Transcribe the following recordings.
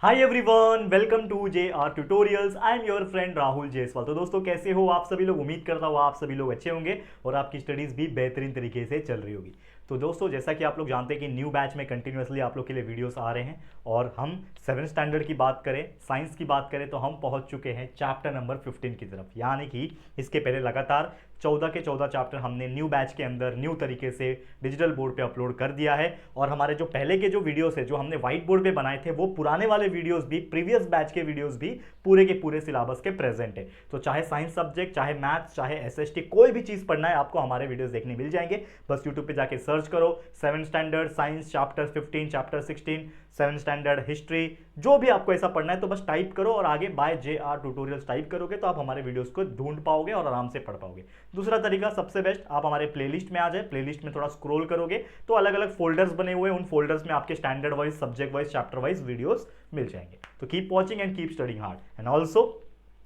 Hi everyone, welcome to J R tutorials. I am your friend Rahul Jaiswal. तो दोस्तों कैसे हो आप सभी लोग? उम्मीद करता हूँ आप सभी लोग अच्छे होंगे और आपकी स्टडीज़ भी बेहतरीन तरीके से चल रही होगी। तो दोस्तों जैसा कि आप लोग जानते हैं कि न्यू बैच में कंटिन्यूसली आप लोग के लिए वीडियोस आ रहे हैं और हम 7th स्टैंडर्ड की बात करें, साइंस की बात करें तो हम पहुंच चुके हैं चैप्टर नंबर 15 की तरफ। यानी कि इसके पहले लगातार 14 के 14 चैप्टर हमने न्यू बैच के अंदर न्यू तरीके से डिजिटल बोर्ड पे अपलोड कर दिया है। और हमारे जो पहले के जो वीडियोस है जो हमने व्हाइट बोर्ड पे बनाए थे वो पुराने वाले वीडियोस भी, प्रीवियस बैच के वीडियोस भी पूरे के पूरे सिलेबस के प्रेजेंट है। तो चाहे साइंस सब्जेक्ट, चाहे मैथ्स, चाहे एसएसटी, कोई भी चीज़ पढ़ना है आपको हमारे वीडियोस देखने मिल जाएंगे। बस यूट्यूब पे जाके सर्च करो 7th standard science chapter 15, chapter 16, 7th standard history, जो भी आपको ऐसा पढ़ना है तो बस टाइप करो और आगे by J R tutorials type करोगे तो आप हमारे वीडियोस को ढूंढ पाओगे और आराम से पढ़ पाओगे। दूसरा तरीका सबसे बेस्ट, आप हमारे प्लेलिस्ट में आ जाए, प्लेलिस्ट में थोड़ा स्क्रॉल करोगे तो अलग अलग फोल्डर्स बने हुए हैं, उन फोल्डर्स में आपके standard wise, subject wise, chapter wise videos मिल जाएंगे। तो keep watching and keep studying hard and also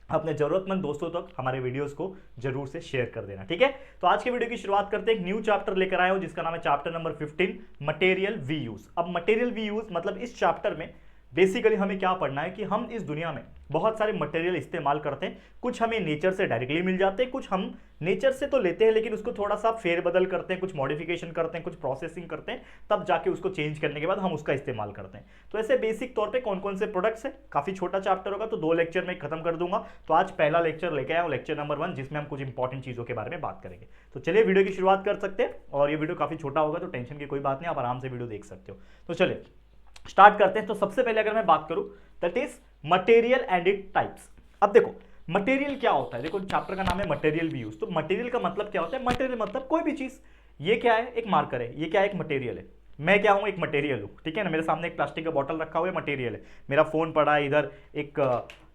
अपने जरूरतमंद दोस्तों तक हमारे वीडियोस को जरूर से शेयर कर देना, ठीक है। तो आज की वीडियो की शुरुआत करते हैं। एक न्यू चैप्टर लेकर आए हो जिसका नाम है chapter number 15, material we use. अब मटेरियल वी यूज मतलब इस चैप्टर में बेसिकली हमें क्या पढ़ना है कि हम इस दुनिया में बहुत सारे मटेरियल इस्तेमाल करते हैं। कुछ हमें नेचर से डायरेक्टली मिल जाते हैं, कुछ हम नेचर से तो लेते हैं लेकिन उसको थोड़ा सा फेरबदल करते हैं, कुछ मॉडिफिकेशन करते हैं, कुछ प्रोसेसिंग करते हैं, तब जाके उसको चेंज करने के बाद हम उसका इस्तेमाल करते हैं। तो ऐसे बेसिक तौर पे कौन कौन से प्रोडक्ट्स है, काफी छोटा चैप्टर होगा तो 2 लेक्चर में खत्म कर दूंगा। तो आज पहला लेक्चर लेके आया हूं, लेक्चर नंबर 1, जिसमें हम कुछ इंपॉर्टेंट चीजों के बारे में बात करेंगे। तो चलिए वीडियो की शुरुआत कर सकते हैं और ये वीडियो काफी छोटा होगा तो टेंशन की कोई बात नहीं, आप आराम से वीडियो देख सकते हो। तो चलिए स्टार्ट करते हैं। तो सबसे पहले अगर मैं बात करूं that is material and it types. अब देखो मटेरियल क्या होता है, देखो चैप्टर का नाम है मटेरियल वी यूज। तो मटेरियल का मतलब क्या होता है? मटेरियल मतलब कोई भी चीज। ये क्या है? एक मार्कर है। ये क्या है? एक मटेरियल है। मैं क्या हूं? एक मटेरियल हूं, ठीक है ना। मेरे सामने एक प्लास्टिक का बॉटल रखा हुआ है, मटेरियल है। मेरा फोन पड़ा है, इधर एक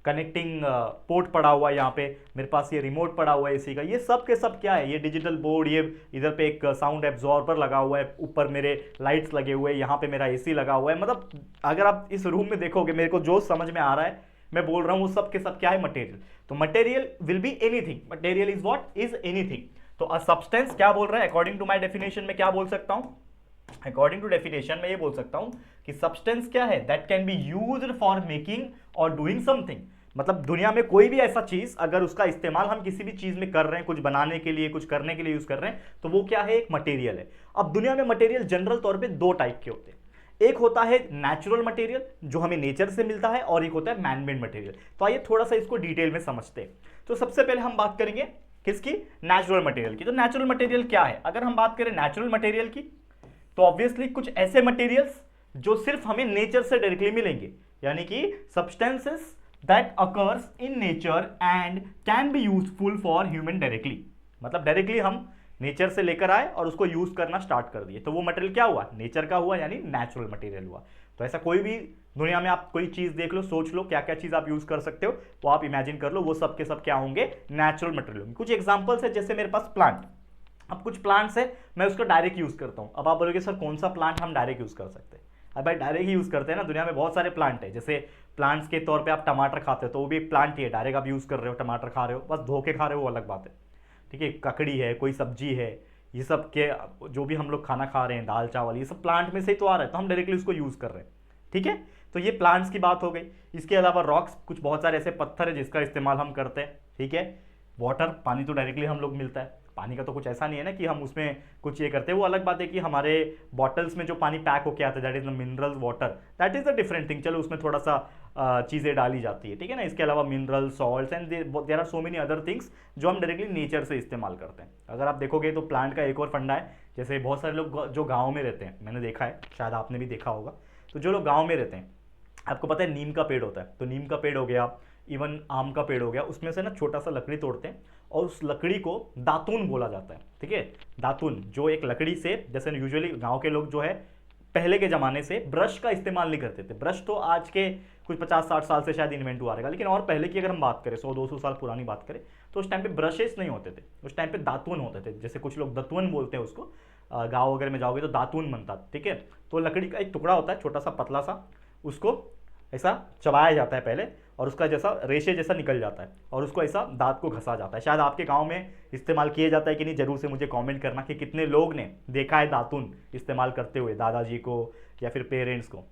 कनेक्टिंग पोर्ट पड़ा हुआ है, यहाँ पे मेरे पास ये रिमोट पड़ा हुआ है एसी का। ये सब के सब क्या है? ये डिजिटल बोर्ड, ये इधर पे एक साउंड एब्जॉर्बर लगा हुआ है, ऊपर मेरे लाइट्स लगे हुए हैं, यहाँ पे मेरा एसी लगा हुआ है। मतलब अगर आप इस रूम में देखोगे, मेरे को जो समझ में आ रहा है मैं बोल रहा हूँ, वो सब के सब क्या है? मटेरियल। तो material will be anything. Material is what? Is anything. तो अ सब्सटेंस क्या बोल रहा है? अकॉर्डिंग टू माई डेफिनेशन में क्या बोल सकता हूं? अकॉर्डिंग टू डेफिनेशन में ये बोल सकता हूं कि सब्सटेंस क्या है? That can be used for making और डूइंग समथिंग। मतलब दुनिया में कोई भी ऐसा चीज अगर उसका इस्तेमाल हम किसी भी चीज में कर रहे हैं, कुछ बनाने के लिए, कुछ करने के लिए यूज कर रहे हैं, तो वो क्या है? एक मटेरियल है। अब दुनिया में मटेरियल जनरल तौर पे 2 टाइप के होते हैं। एक होता है नेचुरल मटेरियल जो हमें नेचर से मिलता है, और एक होता है मैनमेड मटेरियल। तो आइए थोड़ा सा इसको डिटेल में समझते हैं। तो सबसे पहले हम बात करेंगे किसकी? नेचुरल मटेरियल की। तो नेचुरल मटेरियल क्या है? अगर हम बात करें नेचुरल मटेरियल की तो ऑब्वियसली कुछ ऐसे मटेरियल्स जो सिर्फ हमें नेचर से डायरेक्टली मिलेंगे, यानी कि substances that occurs in nature and can be useful for human directly. मतलब डायरेक्टली हम नेचर से लेकर आए और उसको यूज करना स्टार्ट कर दिए, तो वो मटेरियल क्या हुआ? नेचर का हुआ, यानी नेचुरल मटेरियल हुआ। तो ऐसा कोई भी दुनिया में आप कोई चीज देख लो, सोच लो क्या क्या चीज आप यूज कर सकते हो, वो आप इमेजिन कर लो, वो सब के सब क्या होंगे? नेचुरल मटेरियल होंगे। कुछ एग्जांपल्स है, जैसे मेरे पास प्लांट। अब कुछ प्लांट्स है मैं उसका डायरेक्ट यूज करता हूं। अब आप बोलोगे सर कौन सा प्लांट हम डायरेक्ट यूज कर सकते हैं? अब भाई डायरेक्ट ही यूज करते हैं ना, दुनिया में बहुत सारे प्लांट है। जैसे प्लांट्स के तौर पे आप टमाटर खाते हो तो वो भी एक प्लांट ही है, डायरेक्ट आप यूज कर रहे हो, टमाटर खा रहे हो, बस धो के खा रहे हो वो अलग बात है, ठीक है। ककड़ी है, कोई सब्जी है, ये सब के जो भी हम लोग खाना खा रहे हैं, दाल चावल, ये सब प्लांट में से ही तो आ रहा है, तो हम डायरेक्टली उसको यूज कर रहे हैं, ठीक है। तो ये प्लांट्स की बात हो गई। इसके अलावा रॉक्स, कुछ बहुत सारे ऐसे पत्थर है जिसका इस्तेमाल हम करते हैं, ठीक है। वाटर, पानी तो डायरेक्टली हम लोग मिलता है। पानी का तो कुछ ऐसा नहीं है ना कि हम उसमें कुछ ये करते हैं, वो अलग बात है कि हमारे बॉटल्स में जो पानी पैक होके आता है that is the mineral water, that is the different thing. चलो उसमें थोड़ा सा चीज़ें डाली जाती है, ठीक है ना। इसके अलावा mineral salts and there are so many other things जो हम डायरेक्टली नेचर से इस्तेमाल करते हैं। अगर आप देखोगे तो प्लांट का एक और फंडा है, जैसे बहुत सारे लोग जो गाँव में रहते हैं, मैंने देखा है, शायद आपने भी देखा होगा, तो जो लोग गाँव में रहते हैं, आपको पता है नीम का पेड़ होता है, तो नीम का पेड़ हो गया, इवन आम का पेड़ हो गया, उसमें से ना छोटा सा लकड़ी तोड़ते हैं और उस लकड़ी को दातून बोला जाता है, ठीक है। दातून जो एक लकड़ी से, जैसे यूजुअली गांव के लोग जो है पहले के जमाने से ब्रश का इस्तेमाल नहीं करते थे। ब्रश तो आज के कुछ 50-60 साल से शायद इन्वेंट हुआ रहेगा, लेकिन और पहले की अगर हम बात करें 100-200 साल पुरानी बात करें तो उस टाइम पे ब्रशेस नहीं होते थे, उस टाइम पे दातून होते थे, जैसे कुछ लोग दतुअन बोलते हैं उसको। गाँव वगैरह में जाओगे तो दातून बनता, ठीक है। तो लकड़ी का एक टुकड़ा होता है छोटा सा पतला सा, उसको ऐसा चबाया जाता है पहले और उसका जैसा रेशे जैसा निकल जाता है और उसको ऐसा दांत को घसा जाता है। शायद आपके गांव में इस्तेमाल किया जाता है कि नहीं, जरूर से मुझे कमेंट करना कि कितने लोग ने देखा है दातुन इस्तेमाल करते हुए, दादाजी को या फिर पेरेंट्स को।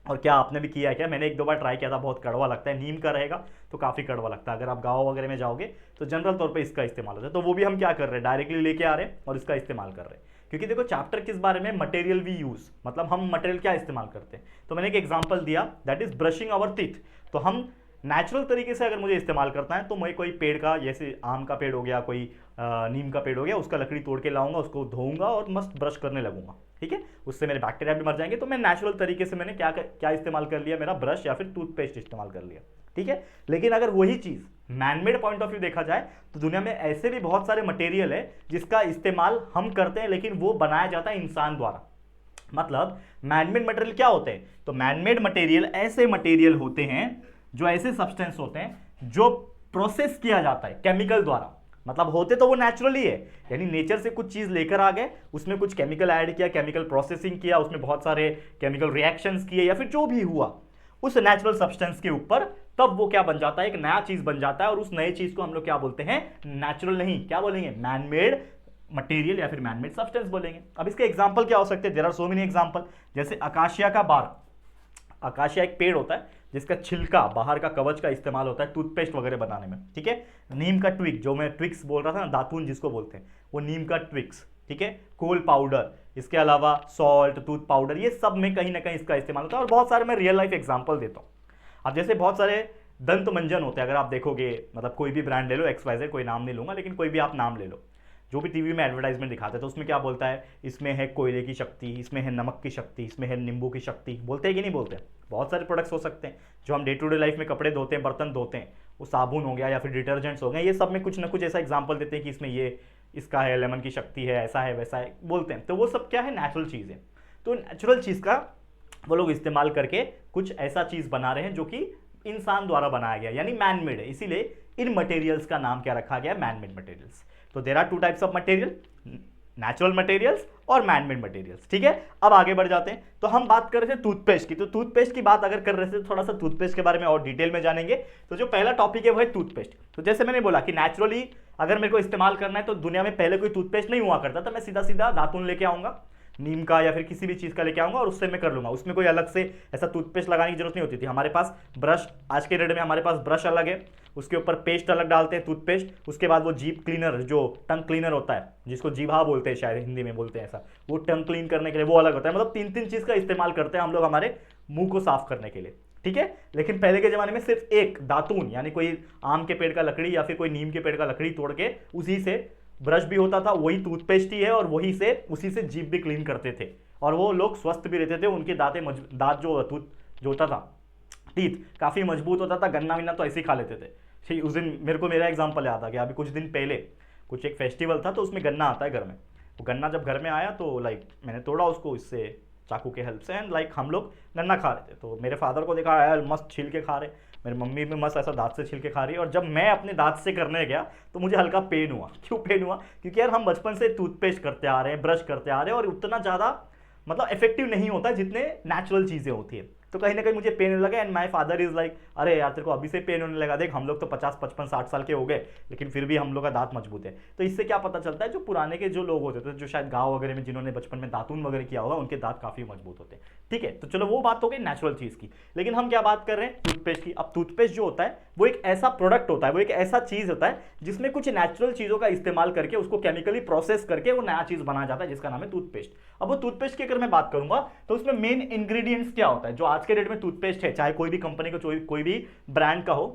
और क्या आपने भी किया है क्या? मैंने एक दो बार ट्राई किया था, बहुत कड़वा लगता है। नीम का रहेगा तो काफ़ी कड़वा लगता है। अगर आप गाँव वगैरह में जाओगे तो जनरल तौर पे इसका इस्तेमाल होता है। तो वो भी हम क्या कर रहे हैं, डायरेक्टली लेके आ रहे हैं और इसका इस्तेमाल कर रहे हैं। क्योंकि देखो चैप्टर किस बारे में, मटेरियल वी यूज, मतलब हम मटेरियल क्या इस्तेमाल करते हैं। तो मैंने एक एग्जांपल दिया, that is brushing our teeth. तो हम नेचुरल तरीके से अगर मुझे इस्तेमाल करता है तो मैं कोई पेड़ का, जैसे आम का पेड़ हो गया, कोई नीम का पेड़ हो गया, उसका लकड़ी तोड़ के लाऊंगा, उसको धोऊंगा और मस्त ब्रश करने लगूंगा, ठीक है। उससे मेरे बैक्टीरिया भी मर जाएंगे। तो मैं नेचुरल तरीके से मैंने क्या क्या इस्तेमाल कर लिया, मेरा ब्रश या फिर टूथपेस्ट इस्तेमाल कर लिया, ठीक है। लेकिन अगर वही चीज मैनमेड पॉइंट ऑफ व्यू देखा जाए तो दुनिया में ऐसे भी बहुत सारे मटेरियल है जिसका इस्तेमाल हम करते हैं, लेकिन वो बनाया जाता है इंसान द्वारा। मतलब मैनमेड मटेरियल क्या होते हैं? तो मैनमेड मटेरियल ऐसे मटेरियल होते हैं, जो ऐसे सब्सटेंस होते हैं जो प्रोसेस किया जाता है केमिकल द्वारा। मतलब होते तो वो नेचुरली है, यानी नेचर से कुछ चीज लेकर आ गए, उसमें कुछ केमिकल ऐड किया, केमिकल प्रोसेसिंग किया, उसमें बहुत सारे केमिकल रिएक्शंस किए, या फिर जो भी हुआ उस नेचुरल सब्सटेंस के ऊपर, तब वो क्या बन जाता है, एक नया चीज बन जाता है। और उस नए चीज को हम लोग क्या बोलते हैं, नेचुरल नहीं, क्या बोलेंगे, मैनमेड मटेरियल या फिर मैनमेड सब्सटेंस बोलेंगे। अब इसके एग्जांपल क्या हो सकते हैं? There are so many example. जैसे अकाशिया का बार, अकाशिया एक पेड़ होता है जिसका छिलका, बाहर का कवच का इस्तेमाल होता है टूथपेस्ट वगैरह बनाने में, ठीक है। नीम का ट्विग, जो मैं ट्विक्स बोल रहा था ना, दातून जिसको बोलते हैं, वो नीम का ट्विक्स, ठीक है। कोल पाउडर, इसके अलावा सॉल्ट, टूथ पाउडर, ये सब में कहीं ना कहीं इसका इस्तेमाल होता है। और बहुत सारे मैं रियल लाइफ एग्जाम्पल देता हूँ। अब जैसे बहुत सारे दंत मंजन होते हैं, अगर आप देखोगे, मतलब कोई भी ब्रांड ले लो, XYZ, कोई नाम नहीं लूंगा, लेकिन कोई भी आप नाम ले लो, जो भी टीवी में एडवर्टाइजमेंट दिखाते हैं तो उसमें क्या बोलता है, इसमें है कोयले की शक्ति, इसमें है नमक की शक्ति, इसमें है नींबू की शक्ति, बोलते हैं कि नहीं बोलते हैं? बहुत सारे प्रोडक्ट्स हो सकते हैं जो हम डे टू डे लाइफ में कपड़े धोते हैं, बर्तन धोते हैं, वो साबुन हो गया या फिर डिटर्जेंट्स हो गए, ये सब में कुछ ना कुछ ऐसा एग्जाम्पल देते हैं कि इसमें ये इसका है, लेमन की शक्ति है, ऐसा है वैसा है, बोलते हैं। तो वो सब क्या है, नेचुरल चीज़ है। तो नेचुरल चीज़ का वो लोग इस्तेमाल करके कुछ ऐसा चीज़ बना रहे हैं जो कि इंसान द्वारा बनाया गया, यानी मैनमेड है। इसीलिए इन मटेरियल्स का नाम क्या रखा गया, मैनमेड मटेरियल्स। तो there are two types of material, natural materials और मैनमेड मटेरियल्स, ठीक है। अब आगे बढ़ जाते हैं। तो हम बात कर रहे थे टूथपेस्ट की, तो टूथपेस्ट की बात अगर कर रहे थे, थोड़ा सा टूथपेस्ट के बारे में और डिटेल में जानेंगे। तो जो पहला टॉपिक है वो है टूथपेस्ट। तो जैसे मैंने बोला कि नेचुरली अगर मेरे को इस्तेमाल करना है, तो दुनिया में पहले कोई टूथपेस्ट नहीं हुआ करता था, मैं सीधा सीधा दातुन लेके आऊंगा, नीम का या फिर किसी भी चीज़ का लेके आऊंगा और उससे मैं कर लूंगा। उसमें कोई अलग से ऐसा टूथपेस्ट लगाने की जरूरत नहीं होती थी। हमारे पास ब्रश, आज के डेट में हमारे पास ब्रश अलग है, उसके ऊपर पेस्ट अलग डालते हैं, टूथपेस्ट, उसके बाद वो जीभ क्लीनर, जो टंग क्लीनर होता है, जिसको जीभा बोलते हैं, शायद हिंदी में बोलते हैं ऐसा, वो टंग क्लीन करने के लिए वो अलग होता है। मतलब तीन तीन चीज़ का इस्तेमाल करते हैं हम लोग हमारे मुंह को साफ करने के लिए, ठीक है। लेकिन पहले के जमाने में सिर्फ एक दातून, यानी कोई आम के पेड़ का लकड़ी या फिर कोई नीम के पेड़ का लकड़ी तोड़ के उसी से ब्रश भी होता था, वही टूथपेस्ट ही है, और वही से उसी से जीभ भी क्लीन करते थे। और वो लोग स्वस्थ भी रहते थे, उनके दांत जो टूथ जो होता था, टीथ काफ़ी मजबूत होता था। गन्ना विन्ना तो ऐसे ही खा लेते थे। ठीक, उस दिन मेरे को मेरा एग्जाम्पल याद आ गया, अभी कुछ दिन पहले कुछ एक फेस्टिवल था, तो उसमें गन्ना आता है घर में। वो गन्ना जब घर में आया तो लाइक मैंने तोड़ा उसको इससे चाकू के हेल्प से, एंड लाइक हम लोग गन्ना खा रहे थे। तो मेरे फादर को देखा, यार मस्त छील के खा रहे, मेरी मम्मी भी मस्त ऐसा दांत से छील के खा रही है। और जब मैं अपने दांत से करने गया तो मुझे हल्का पेन हुआ। क्यों पेन हुआ? क्योंकि यार हम बचपन से टूथपेस्ट करते आ रहे हैं, ब्रश करते आ रहे हैं, और उतना ज़्यादा मतलब इफेक्टिव नहीं होता जितने नेचुरल चीज़ें होती है। तो कहीं ना कहीं मुझे पेन लगा, and my father is like, अरे यार तेरे को अभी से पेन होने लगा, देख हम लोग तो 50, 55, 60 साल के हो गए, लेकिन फिर भी हम लोग का दांत मजबूत है। तो इससे क्या पता चलता है, जो पुराने के जो लोग होते थे, जो शायद गाँव वगैरह में जिन्होंने बचपन में दातून वगैरह किया होगा, उनके दांत काफ़ी मजबूत होते हैं, ठीक है। तो चलो वो बात हो गई नेचुरल चीज़ की। लेकिन हम क्या बात कर रहे हैं, टूथपेस्ट की। अब टूथपेस्ट जो होता है वो एक ऐसा प्रोडक्ट होता है, वो एक ऐसा चीज़ होता है जिसमें कुछ नेचुरल चीज़ों का इस्तेमाल करके उसको केमिकली प्रोसेस करके वो नया चीज़ बनाया जाता है, जिसका नाम है टूथपेस्ट। अब वो टूथपेस्ट की अगर मैं बात करूंगा तो उसमें मेन इंग्रेडिएंट्स क्या होता है, जो आज के डेट में टूथपेस्ट है, चाहे कोई भी कंपनी का, कोई भी ब्रांड का हो,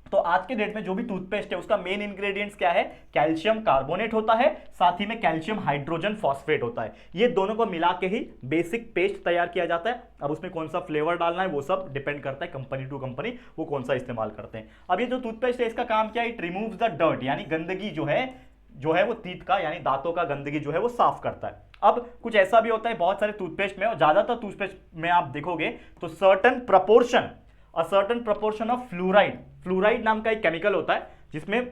तो आज के डेट में जो भी टूथपेस्ट है उसका मेन इंग्रेडिएंट्स क्या है, कैल्शियम कार्बोनेट होता है, साथ ही में कैल्शियम हाइड्रोजन फॉस्फेट होता है। ये दोनों को मिला के ही बेसिक पेस्ट तैयार किया जाता है। अब उसमें कौन सा फ्लेवर डालना है वो सब डिपेंड करता है कंपनी टू कंपनी, वो कौन सा इस्तेमाल करते हैं। अब ये जो टूथपेस्ट है इसका काम क्या है, इट रिमूव्स द डर्ट, यानी गंदगी जो है वो टीथ का, यानी दांतों का गंदगी जो है वो साफ करता है। अब कुछ ऐसा भी होता है बहुत सारे टूथपेस्ट में, और ज्यादातर टूथपेस्ट में आप देखोगे तो सर्टन प्रपोर्शन ऑफ फ्लोराइड नाम का एक केमिकल होता है, जिसमें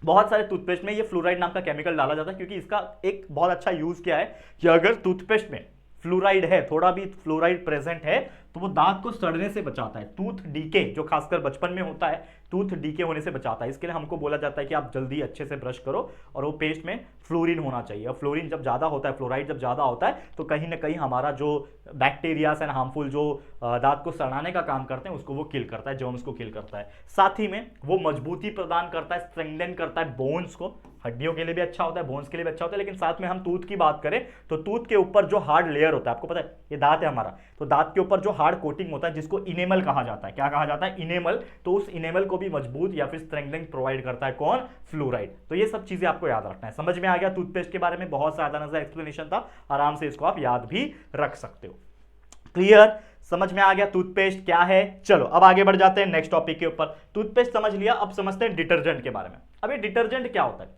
बहुत सारे टूथपेस्ट में ये फ्लोराइड नाम का केमिकल डाला जाता है। क्योंकि इसका एक बहुत अच्छा यूज क्या है कि अगर टूथपेस्ट में फ्लोराइड है, थोड़ा भी फ्लोराइड प्रेजेंट है, तो वो दांत को सड़ने से बचाता है, टूथ डीके जो खासकर बचपन में होता है, टूथ डीके होने से बचाता है। इसके लिए हमको बोला जाता है कि आप जल्दी अच्छे से ब्रश करो, और वो पेस्ट में फ्लोरीन होना चाहिए। और फ्लोरीन जब ज़्यादा होता है, फ्लोराइड जब ज़्यादा होता है, तो कहीं ना कहीं हमारा जो बैक्टीरियाज एंड हार्मफुल जो दांत को सड़ाने का काम करते हैं उसको वो किल करता है, जर्म्स को किल करता है। साथ ही में वो मजबूती प्रदान करता है, स्ट्रेंथन करता है बोन्स को, हड्डियों के लिए भी अच्छा होता है, बोन्स के लिए भी अच्छा होता है। लेकिन साथ में हम टूथ की बात करें तो टूथ के ऊपर जो हार्ड लेयर होता है, आपको पता है ये दांत है हमारा, तो दांत के ऊपर जो हार्ड कोटिंग होता है जिसको इनेमल कहा जाता है, क्या कहा जाता है, इनेमल, तो उस इनेमल को भी मजबूत या फिर स्ट्रेंथनिंग प्रोवाइड करता है कौन, फ्लोराइड। तो ये सब चीजें आपको याद रखना है। समझ में आ गया टूथपेस्ट के बारे में, बहुत ज्यादा नजर एक्सप्लेनेशन था, आराम से इसको आप याद भी रख सकते हो। क्लियर, समझ में आ गया टूथपेस्ट क्या है। चलो अब आगे बढ़ जाते हैं नेक्स्ट टॉपिक के ऊपर। टूथपेस्ट समझ लिया, अब समझते हैं डिटर्जेंट के बारे में। अब ये डिटर्जेंट क्या होता है।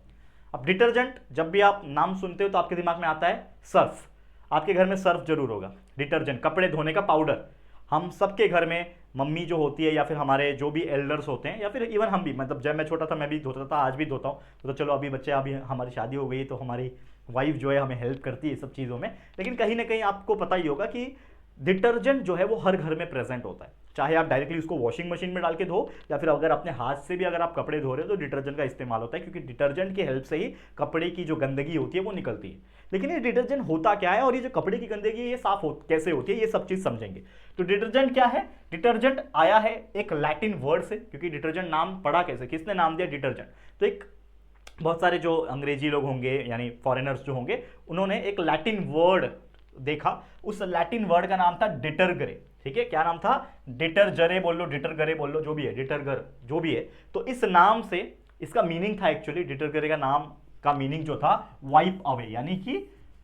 अब डिटर्जेंट जब भी आप नाम सुनते हो तो आपके दिमाग में आता है सर्फ, आपके घर में सर्फ जरूर होगा। डिटर्जेंट कपड़े धोने का पाउडर, हम सबके घर में मम्मी जो होती है या फिर हमारे जो भी एल्डर्स होते हैं या फिर इवन हम भी, मतलब जब मैं छोटा था मैं भी धोता था, आज भी धोता हूँ। तो चलो अभी बच्चे, अभी हमारी शादी हो गई तो हमारी वाइफ जो है हमें हेल्प करती है सब चीज़ों में। लेकिन कहीं ना कहीं आपको पता ही होगा कि डिटर्जेंट जो है वो हर घर में प्रेजेंट होता है, चाहे आप डायरेक्टली उसको वॉशिंग मशीन में डाल के धो या फिर अगर अपने हाथ से भी अगर आप कपड़े धो रहे हो तो डिटर्जेंट का इस्तेमाल होता है, क्योंकि डिटर्जेंट की हेल्प से ही कपड़े की जो गंदगी होती है वो निकलती है। लेकिन ये डिटर्जेंट होता क्या है और ये जो कपड़े की गंदगी है ये साफ कैसे होती है, ये सब चीज समझेंगे। तो डिटर्जेंट क्या है, डिटर्जेंट आया है एक लैटिन वर्ड से, क्योंकि डिटर्जेंट नाम पड़ा कैसे, किसने नाम दिया डिटर्जेंट, तो एक बहुत सारे जो अंग्रेजी लोग होंगे यानी फॉरेनर्स जो होंगे उन्होंने एक लैटिन वर्ड देखा, उस लैटिन वर्ड का नाम था डिटरगरे। ठीक है, क्या नाम था, डिटरजरे बोल लो, डिटरगरे बोल लो, जो भी है, डिटरगर जो भी है। तो इस नाम से इसका मीनिंग था, एक्चुअली डिटरगरे का नाम का मीनिंग जो था वाइप अवे, यानी कि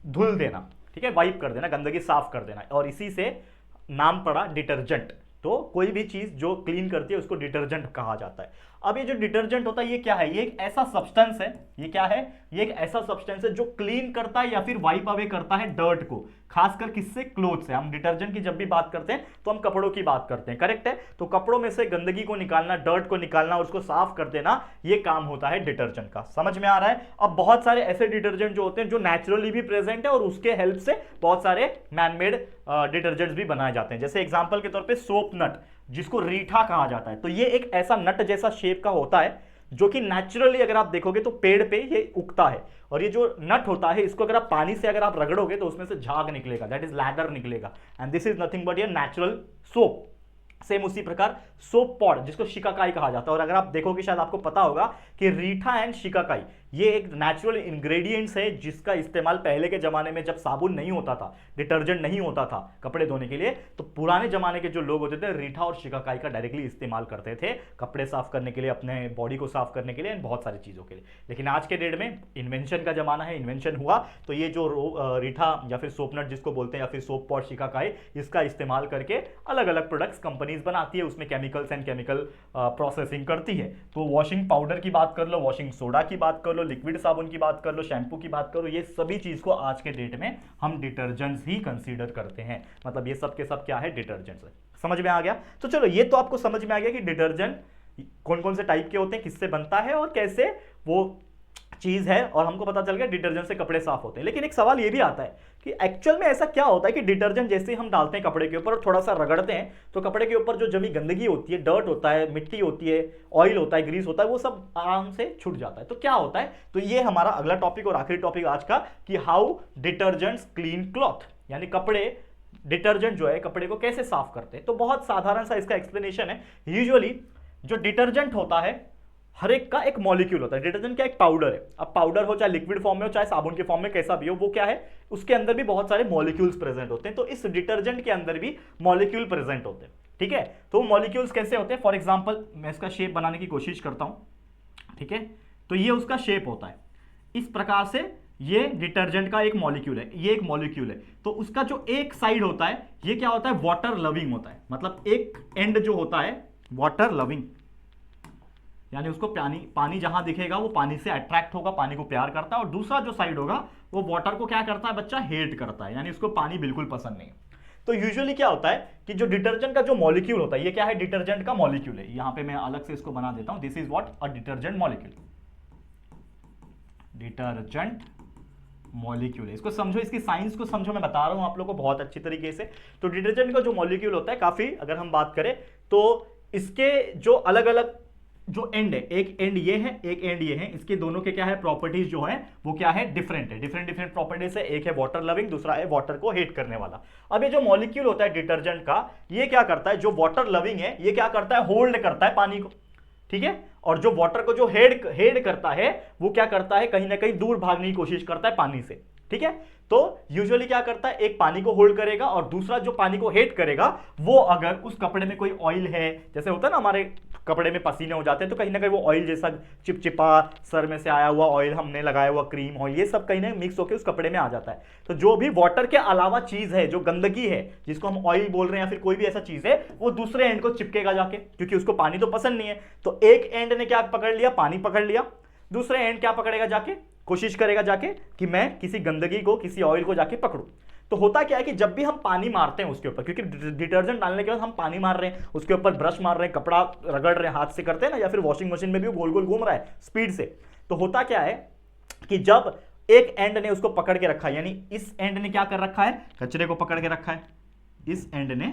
धुल देना। ठीक है, वाइप कर देना, गंदगी साफ कर देना, और इसी से नाम पड़ा डिटर्जेंट। तो कोई भी चीज जो क्लीन करती है उसको डिटर्जेंट कहा जाता है। अब ये जो डिटर्जेंट होता है ये क्या है, ये एक ऐसा सब्सटेंस है, ये क्या है, ये एक ऐसा सब्सटेंस है जो क्लीन करता है या फिर वाइप अवे करता है डर्ट को, खासकर किससे, क्लोथ से। हम डिटर्जेंट की जब भी बात करते हैं तो हम कपड़ों की बात करते हैं, करेक्ट है। तो कपड़ों में से गंदगी को निकालना, डर्ट को निकालना और उसको साफ कर देना, ये काम होता है डिटर्जेंट का। समझ में आ रहा है। अब बहुत सारे ऐसे डिटर्जेंट जो होते हैं जो नेचुरली भी प्रेजेंट है और उसके हेल्प से बहुत सारे मैनमेड डिटर्जेंट्स भी बनाए जाते हैं। जैसे एग्जांपल के तौर पे सोप नट, जिसको रीठा कहा जाता है, तो ये एक ऐसा नट जैसा शेप का होता है जो कि नेचुरली अगर आप देखोगे तो पेड़ पे ये उगता है, और ये जो नट होता है इसको अगर आप पानी से अगर आप रगड़ोगे तो उसमें से झाग निकलेगा, दैट इज लैदर निकलेगा, and this is nothing but ये नेचुरल सोप। सेम उसी प्रकार सोप पॉड, जिसको शिकाकाई कहा जाता है, और अगर आप देखोगे शायद आपको पता होगा कि रीठा एंड शिकाकाई ये एक नेचुरल इंग्रेडिएंट्स है जिसका इस्तेमाल पहले के जमाने में जब साबुन नहीं होता था, डिटर्जेंट नहीं होता था कपड़े धोने के लिए, तो पुराने जमाने के जो लोग होते थे रीठा और शिकाकाई का डायरेक्टली इस्तेमाल करते थे कपड़े साफ करने के लिए, अपने बॉडी को साफ करने के लिए, बहुत सारी चीजों के लिए। लेकिन आज के डेट में इन्वेंशन का जमाना है, इन्वेंशन हुआ तो ये जो रीठा या फिर सोपनट जिसको बोलते हैं या फिर सोप पॉड शिकाकाई, इसका इस्तेमाल करके अलग अलग प्रोडक्ट्स कंपनीज बनाती है, उसमें केमिकल्स एंड केमिकल प्रोसेसिंग करती है। तो वॉशिंग पाउडर की बात कर लो, वॉशिंग सोडा की बात कर लो, लिक्विड साबुन की बात कर लो, शैम्पू की बात करो, ये सभी चीज को आज के डेट में हम डिटर्जेंट्स ही कंसीडर करते हैं। मतलब ये सब के सब क्या है, डिटर्जेंट्स है। समझ में आ गया। तो चलो ये तो आपको समझ में आ गया कि डिटर्जेंट कौन कौन से टाइप के होते हैं, किससे बनता है और कैसे वो चीज है, और हमको पता चल गया डिटर्जेंट से कपड़े साफ होते हैं। लेकिन एक सवाल ये भी आता है कि एक्चुअल में ऐसा क्या होता है कि डिटर्जेंट जैसे ही हम डालते हैं कपड़े के ऊपर और थोड़ा सा रगड़ते हैं तो कपड़े के ऊपर जो जमी गंदगी होती है, डर्ट होता है, मिट्टी होती है, ऑयल होता है, ग्रीस होता है, वो सब आराम से छूट जाता है। तो क्या होता है, तो ये हमारा अगला टॉपिक और आखिरी टॉपिक आज का, कि हाउ डिटर्जेंट्स क्लीन क्लॉथ, यानी कपड़े, डिटर्जेंट जो है कपड़े को कैसे साफ करते हैं। तो बहुत साधारण सा इसका एक्सप्लेनेशन है। यूजुअली जो डिटर्जेंट होता है हर एक का एक मॉलिक्यूल होता है। डिटर्जेंट क्या, एक पाउडर है। अब पाउडर हो चाहे लिक्विड फॉर्म में हो चाहे साबुन के फॉर्म में, कैसा भी हो, वो क्या है, उसके अंदर भी बहुत सारे मॉलिक्यूल्स प्रेजेंट होते हैं। तो इस डिटर्जेंट के अंदर भी मॉलिक्यूल प्रेजेंट होते हैं। ठीक है, तो मॉलिक्यूल्स कैसे होते हैं, फॉर एग्जाम्पल मैं इसका शेप बनाने की कोशिश करता हूं। ठीक है, तो ये उसका शेप होता है इस प्रकार से, ये डिटर्जेंट का एक मॉलिक्यूल है, ये एक मॉलिक्यूल है। तो उसका जो एक साइड होता है ये क्या होता है, वाटर लविंग होता है। मतलब एक एंड जो होता है वाटर लविंग, यानी उसको पानी जहां दिखेगा वो पानी से अट्रैक्ट होगा, पानी को प्यार करता है, और दूसरा जो साइड होगा वो वाटर को क्या करता है बच्चा, हेट करता है, यानी उसको पानी बिल्कुल पसंद नहीं है। तो यूजुअली क्या होता है कि जो डिटर्जेंट का जो मॉलिक्यूल होता है, ये क्या है, डिटर्जेंट का मॉलिक्यूल है। यहां पे मैं अलग से इसको बना देता हूं, this is what, a detergent molecule. Detergent molecule है, इसको समझो, इसकी साइंस को समझो, मैं बता रहा हूं आप लोगों को बहुत अच्छी तरीके से। तो डिटर्जेंट का जो मॉलिक्यूल होता है काफी, अगर हम बात करें तो इसके जो अलग अलग जो एंड है, एक एंड ये है, एक एंड ये है, इसके दोनों के क्या है प्रॉपर्टीज जो है वो क्या है डिफरेंट है, डिफरेंट डिफरेंट प्रॉपर्टीज है। एक है वाटर लविंग, दूसरा है वाटर को हेट करने वाला। अब ये जो मॉलिक्यूल होता है डिटर्जेंट का, ये क्या करता है, जो वाटर लविंग है ये क्या करता है, होल्ड करता है पानी को, ठीक है। और जो वाटर को जो हेड करता है वो क्या करता है, कहीं ना कहीं दूर भागने की कोशिश करता है पानी से, ठीक है। तो यूजुअली क्या करता है, एक पानी को होल्ड करेगा और दूसरा जो पानी को हेट करेगा वो अगर उस कपड़े में कोई ऑयल है, जैसे होता है ना हमारे कपड़े में पसीने हो जाते हैं, तो कहीं ना कहीं वो ऑयल जैसा चिपचिपा सर में से आया हुआ ऑयल, हमने लगाया हुआ क्रीम ऑयल, ये सब कहीं ना मिक्स होकर उस कपड़े में आ जाता है। तो जो भी वाटर के अलावा चीज है, जो गंदगी है जिसको हम ऑयल बोल रहे हैं या फिर कोई भी ऐसा चीज है, वो दूसरे एंड को चिपकेगा जाके, क्योंकि उसको पानी तो पसंद नहीं है। तो एक एंड ने क्या पकड़ लिया, पानी पकड़ लिया, दूसरे एंड क्या पकड़ेगा जाके, कोशिश करेगा जाके कि मैं किसी गंदगी को, किसी ऑयल को जाके पकड़ूं। तो होता क्या है कि जब भी हम पानी मारते हैं उसके ऊपर, क्योंकि डिटर्जेंट डालने के बाद हम पानी मार रहे हैं उसके ऊपर, ब्रश मार रहे हैं, कपड़ा रगड़ रहे हैं, हाथ से करते हैं ना, या फिर वॉशिंग मशीन में भी गोल गोल घूम रहा है स्पीड से, तो होता क्या है कि जब एक एंड ने उसको पकड़ के रखा है, यानी इस एंड ने क्या कर रखा है, कचरे को पकड़ के रखा है, इस एंड ने,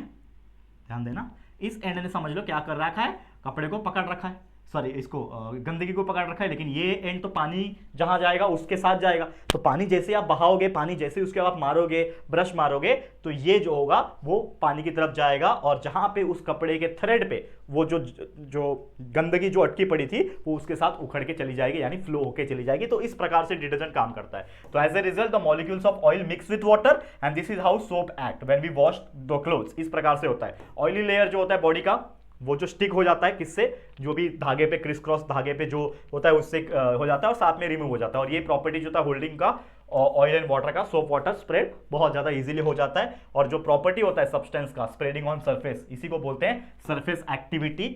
ध्यान देना, इस एंड ने समझ लो क्या कर रखा है, कपड़े को पकड़ रखा है, सॉरी इसको गंदगी को पकड़ रखा है, लेकिन ये एंड तो पानी जहां जाएगा उसके साथ जाएगा। तो पानी जैसे आप बहाओगे, पानी जैसे उसके आप मारोगे, ब्रश मारोगे, तो ये जो होगा वो पानी की तरफ जाएगा, और जहां पे उस कपड़े के थ्रेड पे वो जो गंदगी जो अटकी पड़ी थी वो उसके साथ उखड़ के चली जाएगी, यानी फ्लो होके चली जाएगी। तो इस प्रकार से डिटर्जेंट काम करता है। तो as a result the molecules of oil mix with water and this is how soap act when we wash the clothes. इस प्रकार से होता है। ऑयली लेयर जो होता है बॉडी का, वो जो स्टिक हो जाता है किससे, जो भी धागे पे क्रिस क्रॉस धागे पे जो होता है उससे हो जाता है और साथ में रिमूव हो जाता है। और ये प्रॉपर्टी जो था होल्डिंग का ऑयल एंड वाटर का, सोप वाटर स्प्रेड बहुत ज्यादा इजीली हो जाता है। और जो प्रॉपर्टी होता है सब्सटेंस का, स्प्रेडिंग ऑन सरफेस, इसी को बोलते हैं surface activity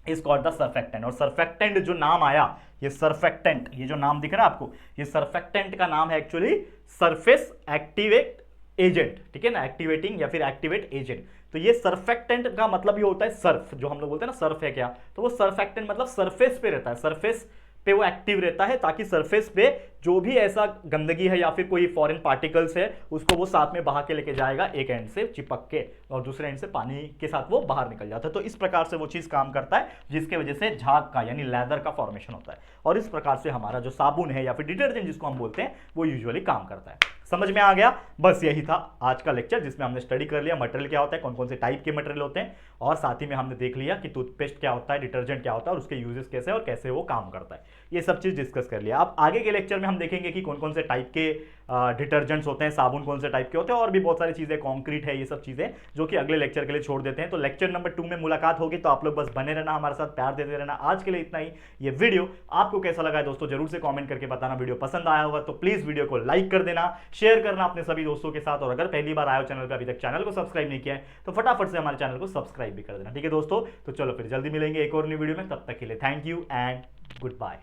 is called the surfactant. और सर्फेक्टेंट जो नाम आया, ये सर्फेक्टेंट, ये जो नाम दिख रहा है आपको, ये सर्फेक्टेंट का नाम है एक्चुअली सरफेस एक्टिवेट एजेंट, ठीक है ना, एक्टिवेटिंग या फिर एक्टिवेट एजेंट। तो ये सर्फेक्टेंट का मतलब ये होता है सर्फ, जो हम लोग बोलते हैं ना सर्फ है क्या, तो वो सर्फेक्टेंट मतलब सरफेस पे रहता है, सरफेस पे वो एक्टिव रहता है, ताकि सरफेस पे जो भी ऐसा गंदगी है या फिर कोई फॉरेन पार्टिकल्स है उसको वो साथ में बहा के लेके जाएगा, एक एंड से चिपक के, और दूसरे एंड से पानी के साथ वो बाहर निकल जाता है। तो इस प्रकार से वो चीज काम करता है, जिसके वजह से झाग का यानी लेदर का फॉर्मेशन होता है। और इस प्रकार से हमारा जो साबुन है या फिर डिटर्जेंट जिसको हम बोलते हैं वो यूजुअली काम करता है। समझ में आ गया? बस यही था आज का लेक्चर, जिसमें हमने स्टडी कर लिया मटेरियल क्या होता है, कौन कौन से टाइप के मटेरियल होते हैं, और साथ ही में हमने देख लिया कि टूथपेस्ट क्या होता है, डिटर्जेंट क्या होता है और उसके यूजेस कैसे और कैसे वो काम करता है। ये सब चीज डिस्कस कर लिया। अब आगे के लेक्चर में हम देखेंगे कि कौन कौन से टाइप के डिटर्जेंट्स होते हैं, साबुन कौन से टाइप के होते हैं, और भी बहुत सारी चीजें, कॉन्क्रीट है, ये सब चीजें जो कि अगले लेक्चर के लिए छोड़ देते हैं। तो लेक्चर नंबर 2 में मुलाकात होगी, तो आप लोग बस बने रहना, हमारे साथ प्यार देते रहना। आज के लिए इतना ही। ये वीडियो आपको कैसा लगा है दोस्तों जरूर से कमेंट करके बताना। वीडियो पसंद आया होगा तो प्लीज वीडियो को लाइक कर देना, शेयर करना अपने सभी दोस्तों के साथ, और अगर पहली बार आए हो चैनल पे, अभी तक चैनल को सब्सक्राइब नहीं किया है तो फटाफट से हमारे चैनल को सब्सक्राइब भी कर देना, ठीक है दोस्तों। तो चलो फिर जल्दी मिलेंगे एक और नई वीडियो में, तब तक के लिए thank you and good bye.